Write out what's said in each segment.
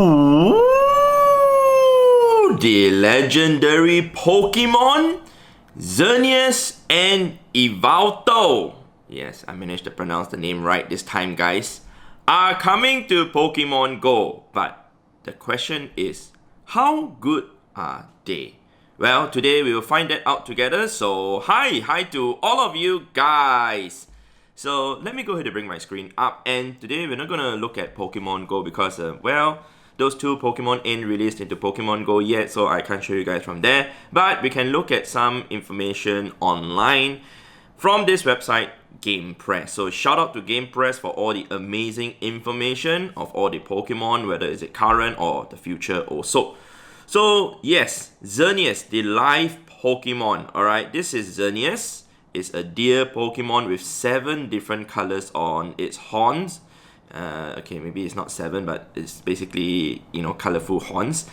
Ooh, the legendary Pokémon Xerneas and Yveltal, yes, I managed to pronounce the name right this time, guys, are coming to Pokémon GO. But the question is, how good are they? Well, today we will find that out together. So hi to all of you guys. So let me go ahead and bring my screen up, and today we're not gonna look at Pokemon GO because well, those two Pokemon ain't released into Pokemon GO yet, so I can't show you guys from there. But we can look at some information online from this website, Gamefreak. So shout out to Gamefreak for all the amazing information of all the Pokemon, whether is it current or the future also. So yes, Xerneas, the live Pokemon. Alright, this is Xerneas. It's a deer Pokemon with 7 different colors on its horns. Okay, maybe it's not 7, but it's basically, you know, colorful horns.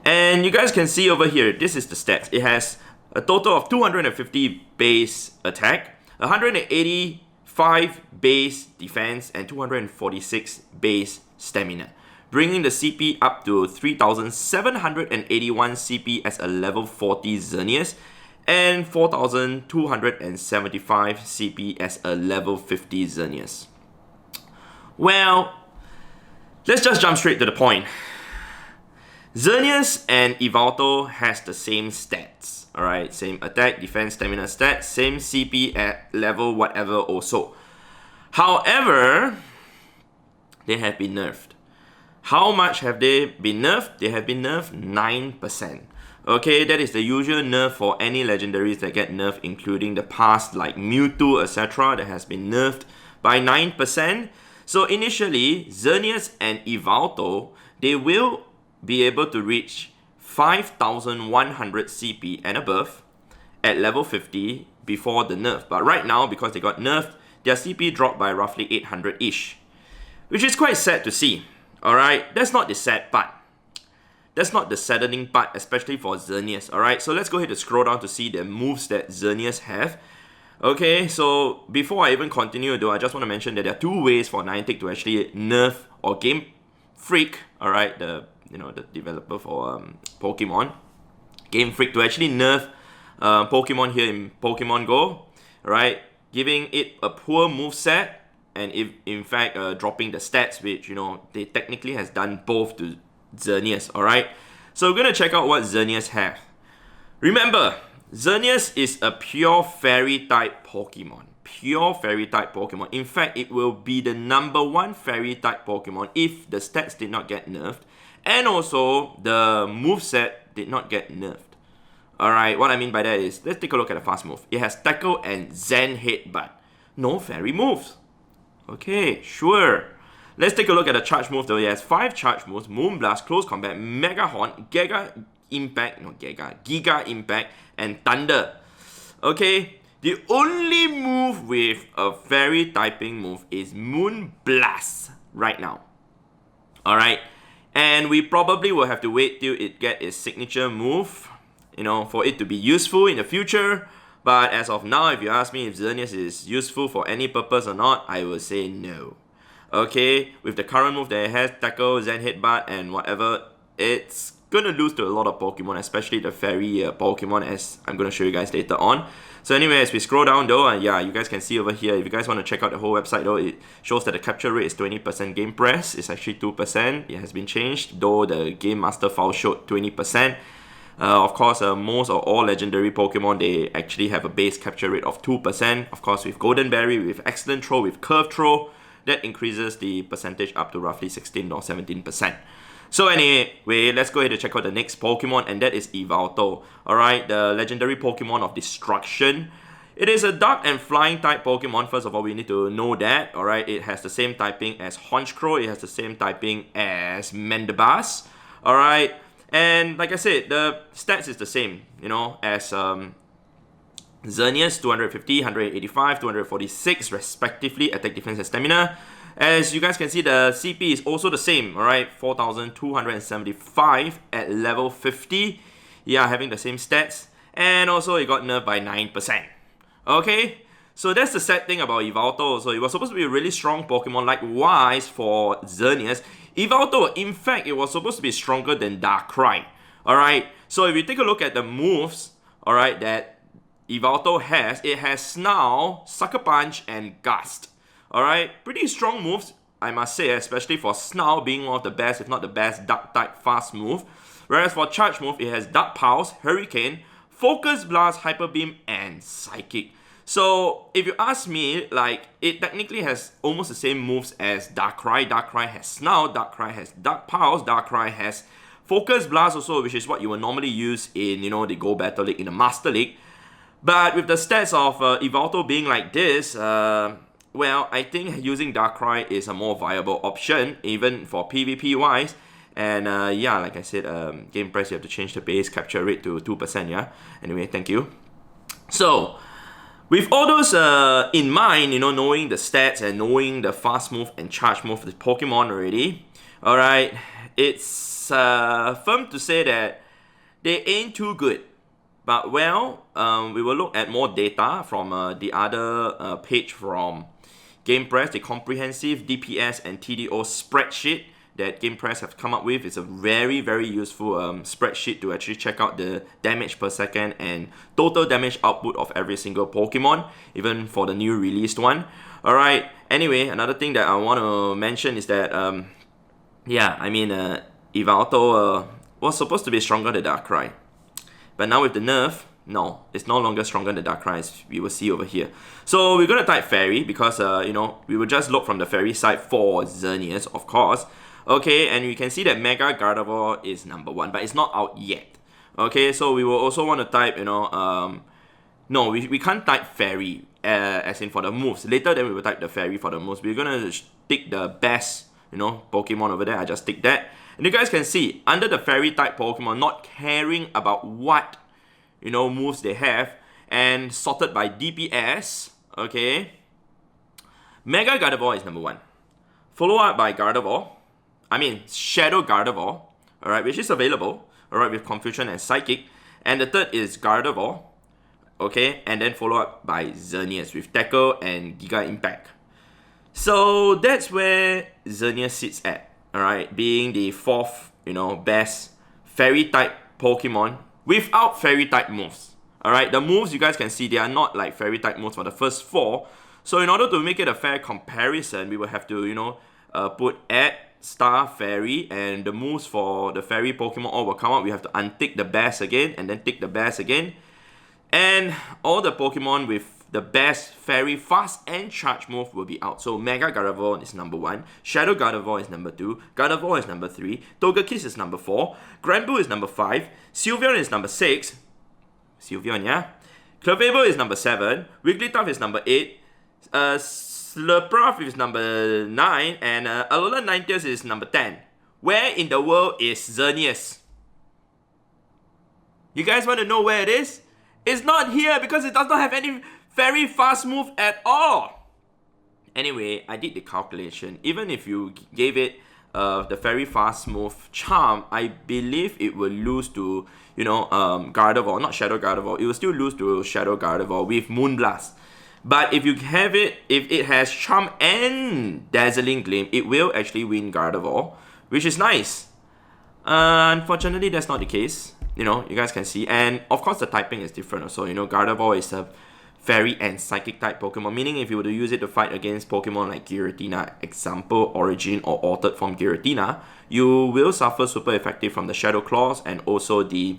And you guys can see over here, this is the stats. It has a total of 250 base attack, 185 base defense, and 246 base stamina, bringing the CP up to 3,781 CP as a level 40 Xerneas, and 4,275 CP as a level 50 Xerneas. Well, let's just jump straight to the point. Xerneas and Yveltal has the same stats, alright? Same attack, defense, stamina stats, same CP at level whatever also. However, they have been nerfed. How much have they been nerfed? They have been nerfed 9%. Okay, that is the usual nerf for any legendaries that get nerfed, including the past like Mewtwo, etc. that has been nerfed by 9%. So initially, Xerneas and Yveltal, they will be able to reach 5,100 CP and above at level 50 before the nerf. But right now, because they got nerfed, their CP dropped by roughly 800-ish, which is quite sad to see. Alright, that's not the sad part. That's not the saddening part, especially for Xerneas, alright? So let's go ahead and scroll down to see the moves that Xerneas have. Okay, so before I even continue though, I just want to mention that there are 2 ways for Niantic to actually nerf, or Gamefreak, alright, the developer for Pokemon, Gamefreak, to actually nerf Pokemon here in Pokemon GO, alright, giving it a poor moveset, and if in fact dropping the stats, which, you know, they technically has done both to Xerneas, alright? So we're gonna check out what Xerneas have. Remember, Xerneas is a pure fairy type Pokemon. Pure fairy type Pokemon. In fact, it will be the #1 fairy type Pokemon if the stats did not get nerfed, and also the moveset did not get nerfed. Alright, what I mean by that is, let's take a look at the fast move. It has Tackle and Zen Headbutt. No fairy moves. Okay, sure. Let's take a look at the charge move though. It has 5 charge moves: Moonblast, Close Combat, Mega Horn, Giga Impact, and Thunder. Okay, the only move with a fairy typing move is Moonblast right now. Alright, and we probably will have to wait till it gets its signature move, you know, for it to be useful in the future. But as of now, if you ask me if Xerneas is useful for any purpose or not, I will say no. Okay, with the current move that it has, Tackle, Zen Headbutt, and whatever, it's gonna lose to a lot of Pokemon, especially the fairy Pokemon, as I'm gonna show you guys later on. So anyway, as we scroll down though, yeah, you guys can see over here, if you guys want to check out the whole website though, it shows that the capture rate is 20% game press. It's actually 2%. It has been changed, though the Game Master file showed 20%. Of course, most or all legendary Pokemon, they actually have a base capture rate of 2%. Of course, with Golden Berry, with Excellent Throw, with Curve Throw, that increases the percentage up to roughly 16 or 17%. So anyway, let's go ahead and check out the next Pokemon, and that is Yveltal. Alright, the legendary Pokemon of Destruction. It is a Dark and Flying type Pokemon. First of all, we need to know that. Alright, it has the same typing as Honchkrow. It has the same typing as Mandibuzz. Alright, and like I said, the stats is the same, you know, as Xerneas, 250, 185, 246 respectively, attack, defense, and stamina. As you guys can see, the CP is also the same, alright, 4,275 at level 50. Yeah, having the same stats. And also it got nerfed by 9%. Okay, so that's the sad thing about Yveltal. So it was supposed to be a really strong Pokemon. Likewise for Xerneas, Yveltal, in fact, it was supposed to be stronger than Darkrai. Alright, so if you take a look at the moves, alright, that Yveltal has, it has Snarl, Sucker Punch, and Gust. Alright, pretty strong moves, I must say, especially for Snarl being one of the best, if not the best, Dark type fast move. Whereas for Charge move, it has Dark Pulse, Hurricane, Focus Blast, Hyper Beam, and Psychic. So, if you ask me, like, it technically has almost the same moves as Darkrai. Darkrai has Snarl, Darkrai has Dark Pulse, Darkrai has Focus Blast also, which is what you will normally use in, you know, the Go Battle League, in the Master League. But with the stats of Yveltal being like this, well, I think using Darkrai is a more viable option, even for PvP-wise. And yeah, like I said, Game Press, you have to change the base capture rate to 2%, yeah? Anyway, thank you. So, with all those in mind, you know, knowing the stats and knowing the fast move and charge move of the Pokemon already, alright, it's firm to say that they ain't too good. But well, we will look at more data from the other page from Game Press, the comprehensive DPS and TDO spreadsheet that Game Press have come up with. It's a very, very useful spreadsheet to actually check out the damage per second and total damage output of every single Pokemon, even for the new released one. Alright, anyway, another thing that I want to mention is that, yeah, I mean, Yveltal was supposed to be stronger than Darkrai. But now with the nerf, no, it's no longer stronger than Darkrai, as we will see over here. So we're going to type Fairy because, you know, we will just look from the Fairy side for Xerneas, of course. Okay, and we can see that Mega Gardevoir is number 1, but it's not out yet. Okay, so we will also want to type, you know, no, we can't type Fairy, as in for the moves. Later then we will type the Fairy for the moves. We're going to stick the best, you know, Pokemon over there. I just stick that. And you guys can see, under the Fairy type Pokemon, not caring about what, you know, moves they have, and sorted by DPS, okay, Mega Gardevoir is number 1. Followed up by Shadow Gardevoir, alright, which is available, alright, with Confusion and Psychic. And the third is Gardevoir, okay, and then followed up by Xerneas with Tackle and Giga Impact. So that's where Xerneas sits at. Alright, being the 4th, you know, best Fairy type Pokemon without Fairy type moves. Alright, the moves you guys can see, they are not like Fairy type moves for the first 4. So in order to make it a fair comparison, we will have to, you know, put add Star Fairy, and the moves for the Fairy Pokemon all will come out. We have to untick the best again, and then tick the best again. And all the Pokemon with the best Fairy fast and charge move will be out. So Mega Gardevoir is number 1, Shadow Gardevoir is number 2, Gardevoir is number 3, Togekiss is number 4, Granbull is number 5, Sylveon is number 6, Sylveon, yeah? Clefable is number 7, Wigglytuff is number 8, Slurpuff is number 9, and Alolan Ninetales is number 10. Where in the world is Xerneas? You guys want to know where it is? It's not here because it does not have any Fairy fast move at all. Anyway, I did the calculation. Even if you gave it the Fairy fast move charm, I believe it will lose to, you know, Gardevoir, not Shadow Gardevoir. It will still lose to Shadow Gardevoir with Moonblast. But if you have it, if it has charm and Dazzling Gleam, it will actually win Gardevoir, which is nice. Unfortunately, that's not the case. You know, you guys can see. And of course, the typing is different also. You know, Gardevoir is a Fairy and Psychic type Pokemon, meaning if you were to use it to fight against Pokemon like Giratina, example, Origin or Altered Form Giratina, you will suffer super effective from the Shadow Claws and also the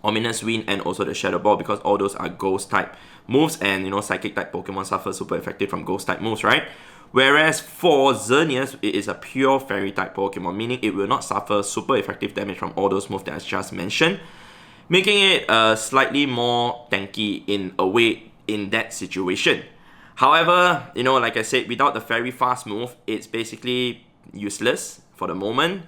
Ominous Wind and also the Shadow Ball, because all those are Ghost type moves, and you know, Psychic type Pokemon suffer super effective from Ghost type moves, right? Whereas for Xerneas, it is a pure Fairy type Pokemon, meaning it will not suffer super effective damage from all those moves that I just mentioned, making it slightly more tanky in a way in that situation. However, you know, like I said, without the Fairy fast move, it's basically useless for the moment.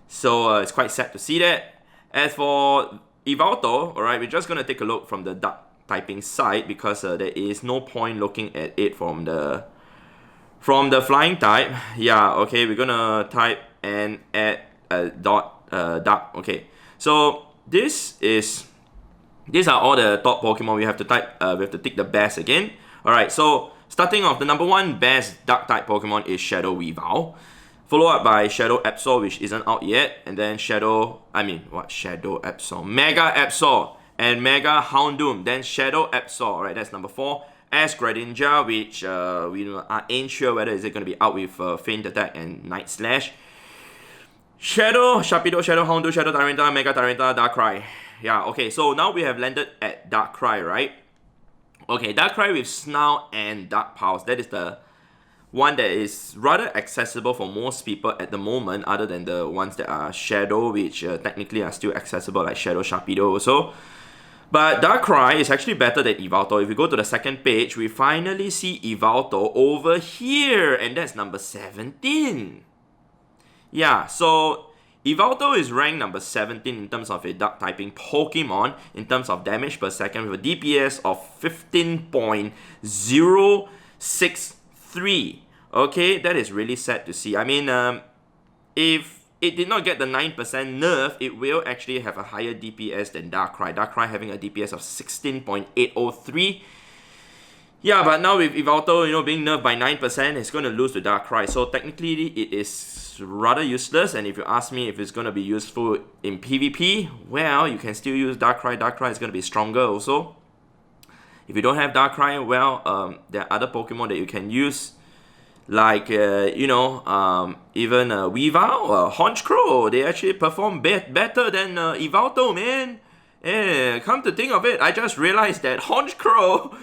So it's quite sad to see that. As for Yveltal, alright, we're just going to take a look from the Dark typing side, because there is no point looking at it from the Flying type. Yeah, okay, we're going to type and add a Dark. Okay, so these are all the top Pokemon we have to type. We have to tick the best again. Alright, so starting off, the number 1 best Dark type Pokemon is Shadow Weavile. Followed up by Shadow Absol, which isn't out yet, and then Shadow Absol? Mega Absol and Mega Houndoom, then Shadow Absol, alright, that's number 4. Ash Greninja, which we ain't sure whether is it going to be out with Feint Attack and Night Slash. Shadow Sharpedo, Shadow Houndoom, Shadow Tyranitar, Mega Tyranitar, Darkrai. Yeah, okay, so now we have landed at Darkrai, right? Okay, Darkrai with Snout and Dark Pulse, that is the one that is rather accessible for most people at the moment, other than the ones that are Shadow, which technically are still accessible, like Shadow Sharpedo also. But Darkrai is actually better than Yveltal. If we go to the second page, we finally see Yveltal over here, and that's number 17. Yeah, so Yveltal is ranked number 17 in terms of a dark typing Pokemon, in terms of damage per second, with a DPS of 15.063. Okay, that is really sad to see. I mean, if it did not get the 9% nerf, it will actually have a higher DPS than Darkrai. Darkrai having a DPS of 16.803. Yeah, but now with Yveltal, being nerfed by 9%, it's going to lose to Darkrai. So technically, it is rather useless. And if you ask me if it's going to be useful in PvP, well, you can still use Darkrai. Darkrai is going to be stronger also. If you don't have Darkrai, well, there are other Pokemon that you can use, like, even Weavile or Honchkrow. They actually perform better than Yveltal, man. Yeah, come to think of it, I just realized that Honchkrow,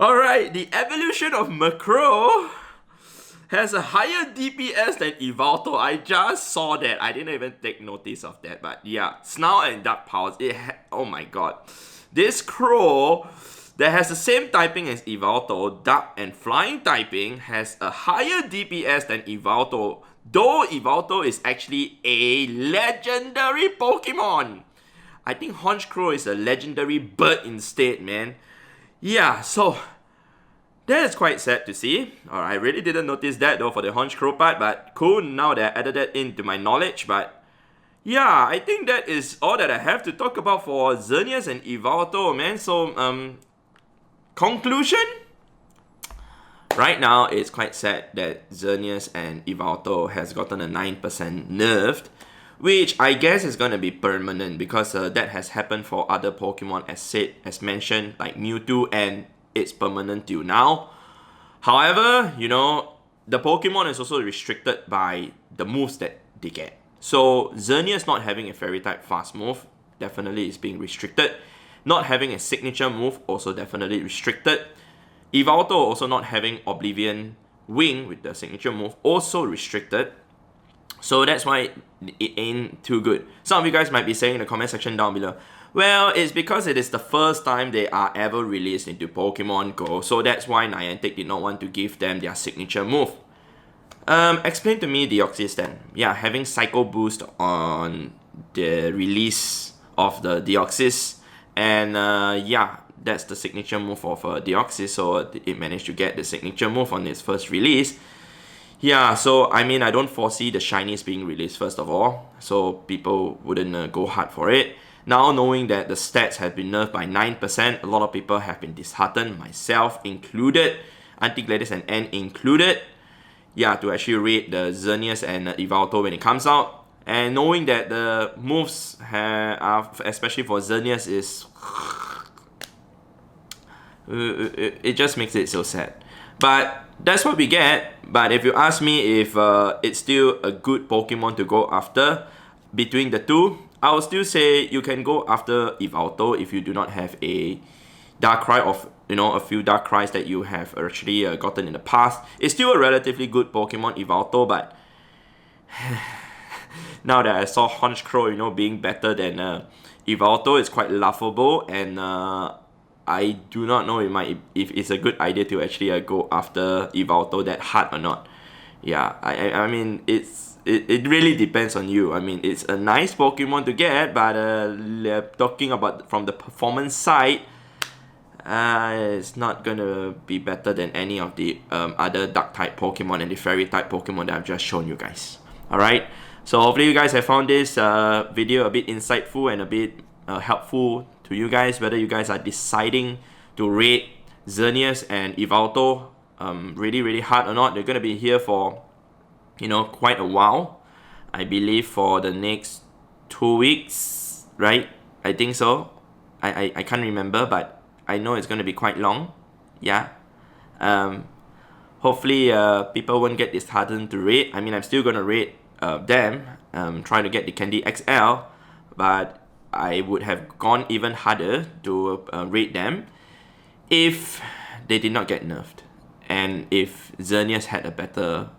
alright, the evolution of Macro has a higher DPS than Yveltal. I just saw that. I didn't even take notice of that. But yeah, Snout and Dark Pulse. Oh my god. This Crow that has the same typing as Yveltal, Dark and Flying typing, has a higher DPS than Yveltal, though Yveltal is actually a legendary Pokemon. I think Honchkrow is a legendary bird instead, man. Yeah, so that is quite sad to see. I really didn't notice that though for the Honchkrow part, but cool, now that I added that into my knowledge. But yeah, I think that is all that I have to talk about for Xerneas and Yveltal, man. So, conclusion? Right now, it's quite sad that Xerneas and Yveltal has gotten a 9% nerfed, which I guess is going to be permanent, because that has happened for other Pokemon as mentioned, like Mewtwo, and it's permanent till now. However, the Pokemon is also restricted by the moves that they get. So Xerneas not having a Fairy type fast move definitely is being restricted. Not having a signature move also definitely restricted. Yveltal also not having Oblivion Wing with the signature move also restricted. So that's why it ain't too good. Some of you guys might be saying in the comment section down below, well, it's because it is the first time they are ever released into Pokemon GO, so that's why Niantic did not want to give them their signature move. Explain to me Deoxys then. Yeah, having Psycho Boost on the release of the Deoxys, and yeah, that's the signature move of Deoxys, so it managed to get the signature move on its first release. Yeah, so I mean, I don't foresee the shinies being released first of all, so people wouldn't go hard for it. Now, knowing that the stats have been nerfed by 9%, a lot of people have been disheartened, myself included, Auntie Gladys and Anne included, yeah, to actually rate the Xerneas and Yveltal when it comes out. And knowing that the moves, especially for Xerneas, is... it just makes it so sad. But that's what we get. But if you ask me if it's still a good Pokemon to go after between the two, I will still say you can go after Yveltal if you do not have a Darkrai of a few Darkrais that you have actually gotten in the past. It's still a relatively good Pokemon, Yveltal, but now that I saw Honchkrow, being better than Yveltal, it's quite laughable, and I do not know if it's a good idea to actually go after Yveltal that hard or not. Yeah, I mean, it really depends on you. I mean, it's a nice Pokemon to get, but talking about from the performance side, it's not gonna be better than any of the other Dark-type Pokemon and the Fairy-type Pokemon that I've just shown you guys. Alright, so hopefully you guys have found this video a bit insightful and a bit helpful to you guys, whether you guys are deciding to rate Xerneas and Yveltal really hard or not. They're gonna be here for, you know, quite a while. I believe for the next 2 weeks, right? I think so. I can't remember, but I know it's gonna be quite long. Yeah. Hopefully people won't get disheartened to rate. I mean, I'm still gonna rate them, trying to get the Candy XL, but I would have gone even harder to rate them if they did not get nerfed, and if Xerneas had a better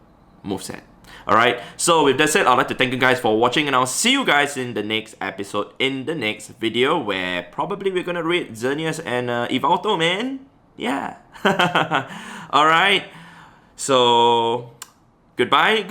moveset. Alright, so with that said, I'd like to thank you guys for watching, and I'll see you guys in the next episode, in the next video, where probably we're gonna rate Xerneas and Yveltal, man. Yeah. Alright, so goodbye.